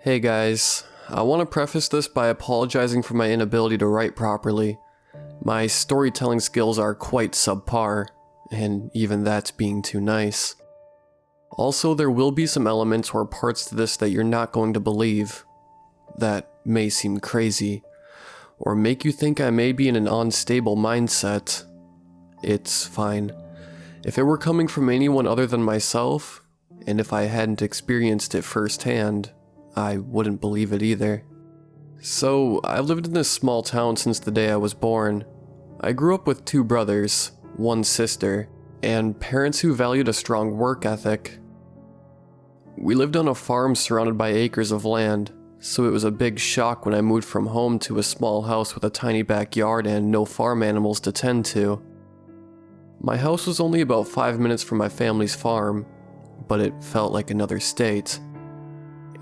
Hey guys, I want to preface this by apologizing for my inability to write properly. My storytelling skills are quite subpar, and even that's being too nice. Also, there will be some elements or parts to this that you're not going to believe, that may seem crazy, or make you think I may be in an unstable mindset. It's fine. If it were coming from anyone other than myself, and if I hadn't experienced it firsthand, I wouldn't believe it either. So, I've lived in this small town since the day I was born. I grew up with 2 brothers, 1 sister, and parents who valued a strong work ethic. We lived on a farm surrounded by acres of land, so it was a big shock when I moved from home to a small house with a tiny backyard and no farm animals to tend to. My house was only about 5 minutes from my family's farm, but it felt like another state.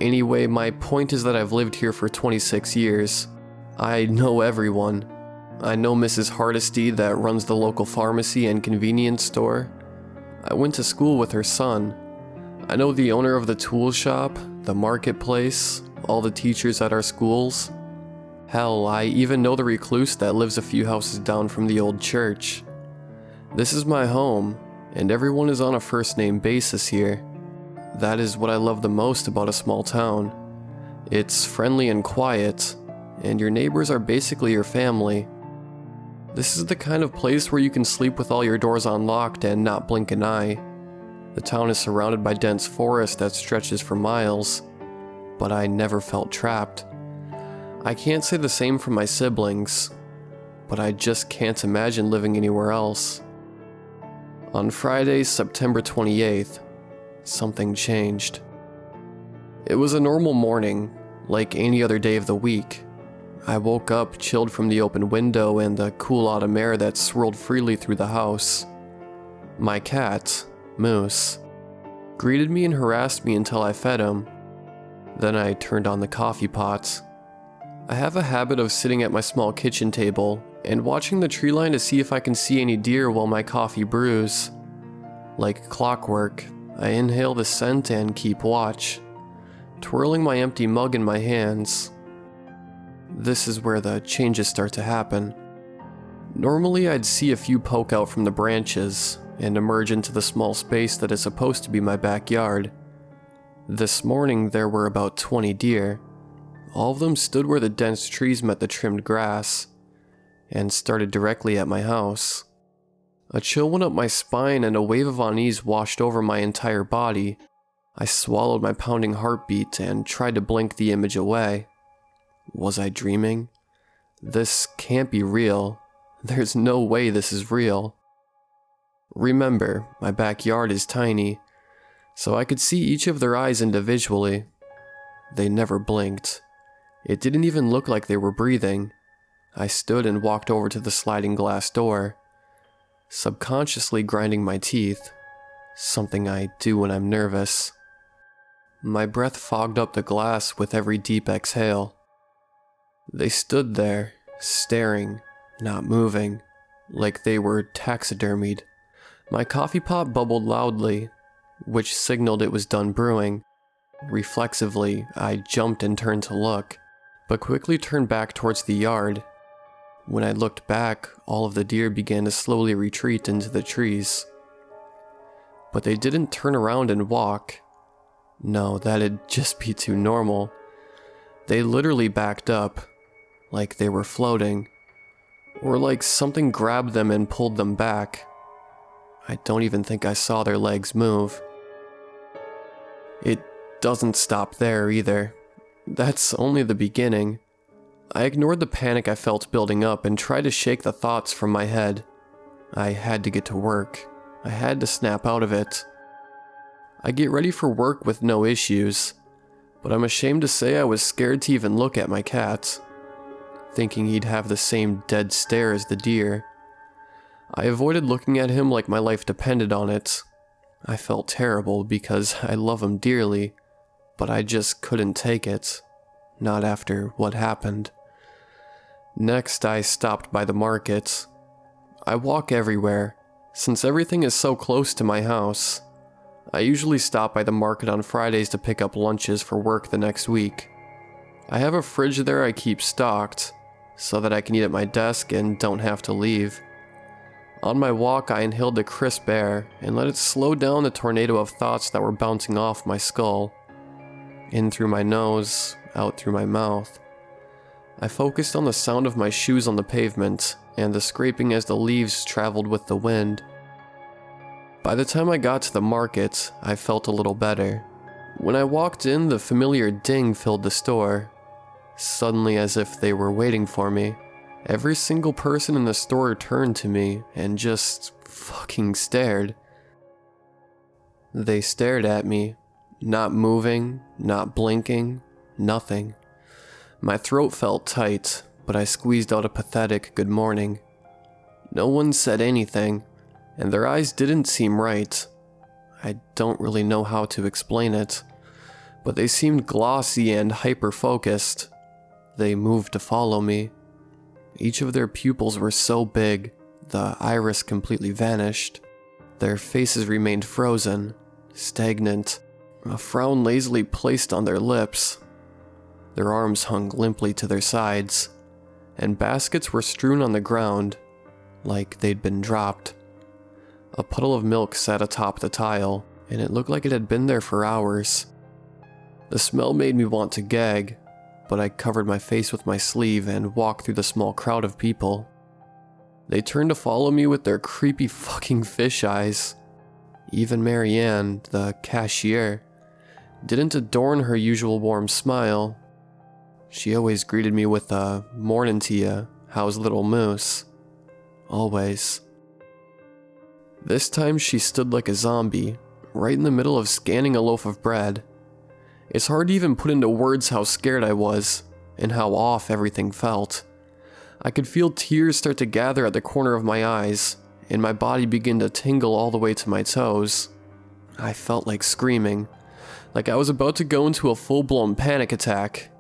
Anyway, my point is that I've lived here for 26 years. I know everyone. I know Mrs. Hardesty that runs the local pharmacy and convenience store. I went to school with her son. I know the owner of the tool shop, the marketplace, all the teachers at our schools. Hell, I even know the recluse that lives a few houses down from the old church. This is my home, and everyone is on a first-name basis here. That is what I love the most about a small town. It's friendly and quiet, and your neighbors are basically your family. This is the kind of place where you can sleep with all your doors unlocked and not blink an eye. The town is surrounded by dense forest that stretches for miles, but I never felt trapped. I can't say the same for my siblings, but I just can't imagine living anywhere else. On Friday, September 28th, something changed. It was a normal morning, like any other day of the week. I woke up chilled from the open window and the cool autumn air that swirled freely through the house. My cat, Moose, greeted me and harassed me until I fed him. Then I turned on the coffee pot. I have a habit of sitting at my small kitchen table and watching the tree line to see if I can see any deer while my coffee brews. Like clockwork, I inhale the scent and keep watch, twirling my empty mug in my hands. This is where the changes start to happen. Normally I'd see a few poke out from the branches and emerge into the small space that is supposed to be my backyard. This morning there were about 20 deer. All of them stood where the dense trees met the trimmed grass, and started directly at my house. A chill went up my spine and a wave of unease washed over my entire body. I swallowed my pounding heartbeat and tried to blink the image away. Was I dreaming? This can't be real. There's no way this is real. Remember, my backyard is tiny, so I could see each of their eyes individually. They never blinked. It didn't even look like they were breathing. I stood and walked over to the sliding glass door, subconsciously grinding my teeth, something I do when I'm nervous. My breath fogged up the glass with every deep exhale. They stood there, staring, not moving, like they were taxidermied. My coffee pot bubbled loudly, which signaled it was done brewing. Reflexively, I jumped and turned to look, but quickly turned back towards the yard. When I looked back, all of the deer began to slowly retreat into the trees. But they didn't turn around and walk. No, that'd just be too normal. They literally backed up, like they were floating, or like something grabbed them and pulled them back. I don't even think I saw their legs move. It doesn't stop there either. That's only the beginning. I ignored the panic I felt building up and tried to shake the thoughts from my head. I had to get to work. I had to snap out of it. I get ready for work with no issues, but I'm ashamed to say I was scared to even look at my cat, thinking he'd have the same dead stare as the deer. I avoided looking at him like my life depended on it. I felt terrible because I love him dearly, but I just couldn't take it, not after what happened. Next, I stopped by the market. I walk everywhere, since everything is so close to my house. I usually stop by the market on Fridays to pick up lunches for work the next week. I have a fridge there I keep stocked, so that I can eat at my desk and don't have to leave. On my walk, I inhaled the crisp air and let it slow down the tornado of thoughts that were bouncing off my skull. In through my nose, out through my mouth. I focused on the sound of my shoes on the pavement and the scraping as the leaves traveled with the wind. By the time I got to the market, I felt a little better. When I walked in, the familiar ding filled the store. Suddenly, as if they were waiting for me, every single person in the store turned to me and just fucking stared. They stared at me, not moving, not blinking, nothing. My throat felt tight, but I squeezed out a pathetic good morning. No one said anything, and their eyes didn't seem right. I don't really know how to explain it, but they seemed glossy and hyper-focused. They moved to follow me. Each of their pupils were so big, the iris completely vanished. Their faces remained frozen, stagnant, a frown lazily placed on their lips. Their arms hung limply to their sides, and baskets were strewn on the ground, like they'd been dropped. A puddle of milk sat atop the tile, and it looked like it had been there for hours. The smell made me want to gag, but I covered my face with my sleeve and walked through the small crowd of people. They turned to follow me with their creepy fucking fish eyes. Even Marianne, the cashier, didn't adorn her usual warm smile. She always greeted me with a "Mornin' to ya, how's little moose?" Always. This time she stood like a zombie, right in the middle of scanning a loaf of bread. It's hard to even put into words how scared I was, and how off everything felt. I could feel tears start to gather at the corner of my eyes, and my body begin to tingle all the way to my toes. I felt like screaming, like I was about to go into a full-blown panic attack.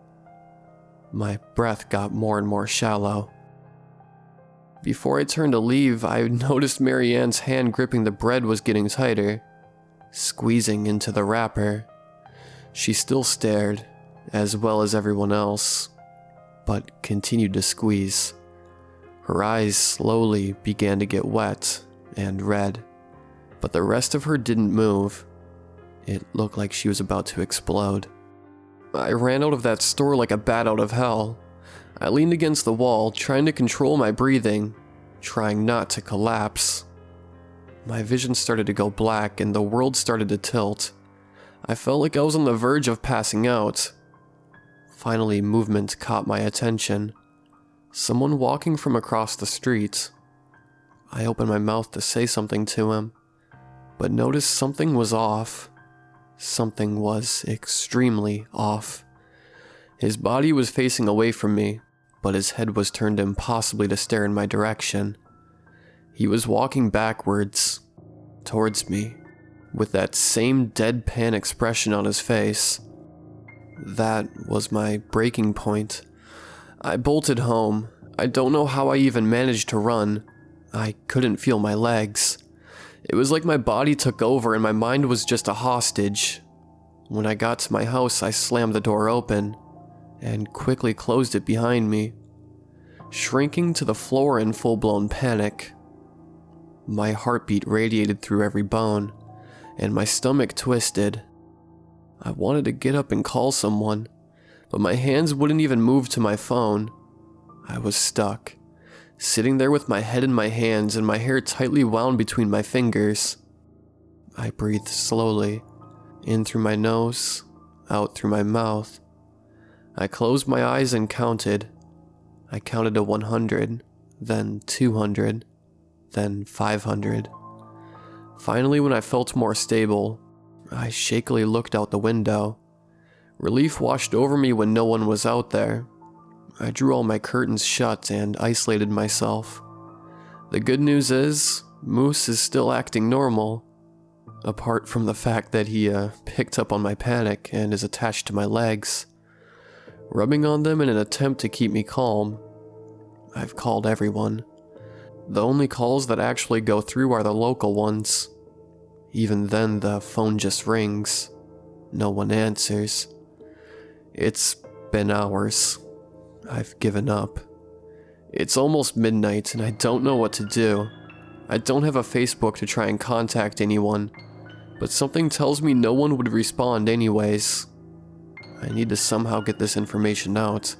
My breath got more and more shallow. Before I turned to leave, I noticed Marianne's hand gripping the bread was getting tighter, squeezing into the wrapper. She still stared, as well as everyone else, but continued to squeeze. Her eyes slowly began to get wet and red, but the rest of her didn't move. It looked like she was about to explode. I ran out of that store like a bat out of hell. I leaned against the wall, trying to control my breathing, trying not to collapse. My vision started to go black and the world started to tilt. I felt like I was on the verge of passing out. Finally, movement caught my attention. Someone walking from across the street. I opened my mouth to say something to him, but noticed something was off. Something was extremely off. His body was facing away from me, but his head was turned impossibly to stare in my direction. He was walking backwards, towards me, with that same deadpan expression on his face. That was my breaking point. I bolted home. I don't know how I even managed to run. I couldn't feel my legs. It was like my body took over and my mind was just a hostage. When I got to my house, I slammed the door open and quickly closed it behind me, shrinking to the floor in full-blown panic. My heartbeat radiated through every bone, and my stomach twisted. I wanted to get up and call someone, but my hands wouldn't even move to my phone. I was stuck, sitting there with my head in my hands and my hair tightly wound between my fingers. I breathed slowly, in through my nose, out through my mouth. I closed my eyes and counted. I counted to 100, then 200, then 500. Finally, when I felt more stable, I shakily looked out the window. Relief washed over me when no one was out there. I drew all my curtains shut and isolated myself. The good news is, Moose is still acting normal, apart from the fact that he picked up on my panic and is attached to my legs, rubbing on them in an attempt to keep me calm. I've called everyone. The only calls that actually go through are the local ones. Even then, the phone just rings. No one answers. It's been hours. I've given up. It's almost midnight and I don't know what to do. I don't have a Facebook to try and contact anyone, but something tells me no one would respond anyways. I need to somehow get this information out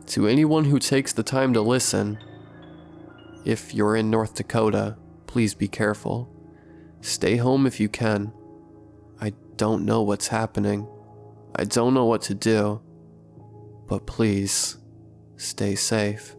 to anyone who takes the time to listen. If you're in North Dakota, please be careful. Stay home if you can. I don't know what's happening. I don't know what to do. But please, stay safe.